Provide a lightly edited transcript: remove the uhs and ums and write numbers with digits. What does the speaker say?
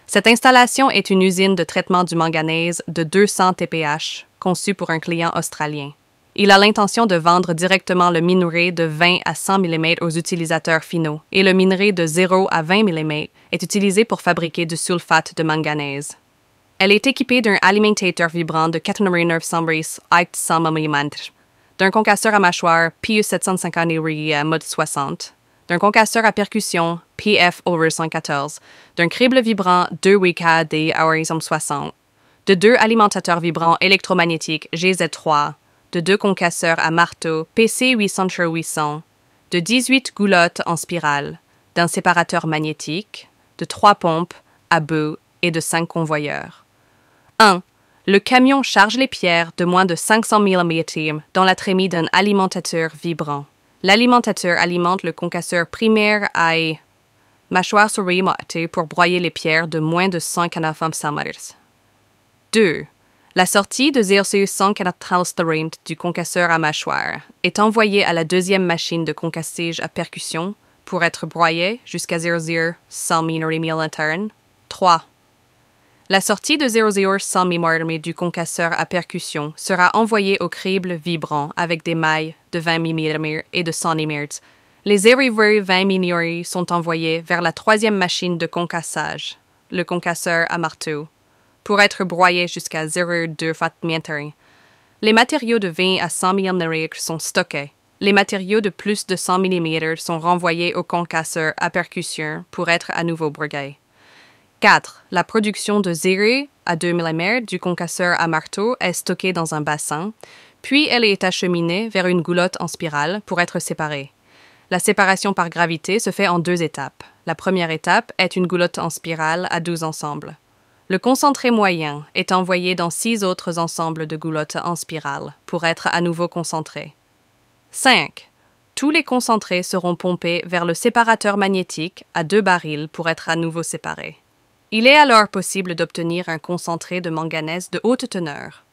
Cette installation est une usine de traitement du manganèse de 200 TPH, conçue pour un client australien. Il a l'intention de vendre directement le minerai de 20 à 100 mm aux utilisateurs finaux, et le minerai de 0 à 20 mm est utilisé pour fabriquer du sulfate de manganèse. Elle est équipée d'un alimentateur vibrant de 4900 mm, d'un concasseur à mâchoire PU750 mode 60, d'un concasseur à percussion PF over 114, d'un crible vibrant 2 WKD à horizon 60, de 2 alimentateurs vibrants électromagnétiques GZ3, de 2 concasseurs à marteau PC800-800, de 18 goulottes en spirale, d'un séparateur magnétique, de 3 pompes à bout et de 5 convoyeurs. 1. Le camion charge les pierres de moins de 500 mm dans la trémie d'un alimentateur vibrant. L'alimentateur alimente le concasseur primaire à mâchoire surmontée pour broyer les pierres de moins de 140 cm. 2. La sortie de 0,140 du concasseur à mâchoire est envoyée à la deuxième machine de concassage à percussion pour être broyée jusqu'à 0,100 mm. 3. La sortie de 0,100 mm du concasseur à percussion sera envoyée au crible vibrant avec des mailles de 20 mm et de 100 mm. Les 0,20 mm sont envoyés vers la troisième machine de concassage, le concasseur à marteau, pour être broyés jusqu'à 0,2 mm. Les matériaux de 20 à 100 mm sont stockés. Les matériaux de plus de 100 mm sont renvoyés au concasseur à percussion pour être à nouveau broyés. 4. La production de 0 à 2 mm du concasseur à marteau est stockée dans un bassin, puis elle est acheminée vers une goulotte en spirale pour être séparée. La séparation par gravité se fait en 2 étapes. La première étape est une goulotte en spirale à 12 ensembles. Le concentré moyen est envoyé dans 6 autres ensembles de goulottes en spirale pour être à nouveau concentré. 5. Tous les concentrés seront pompés vers le séparateur magnétique à 2 barils pour être à nouveau séparés. Il est alors possible d'obtenir un concentré de manganèse de haute teneur.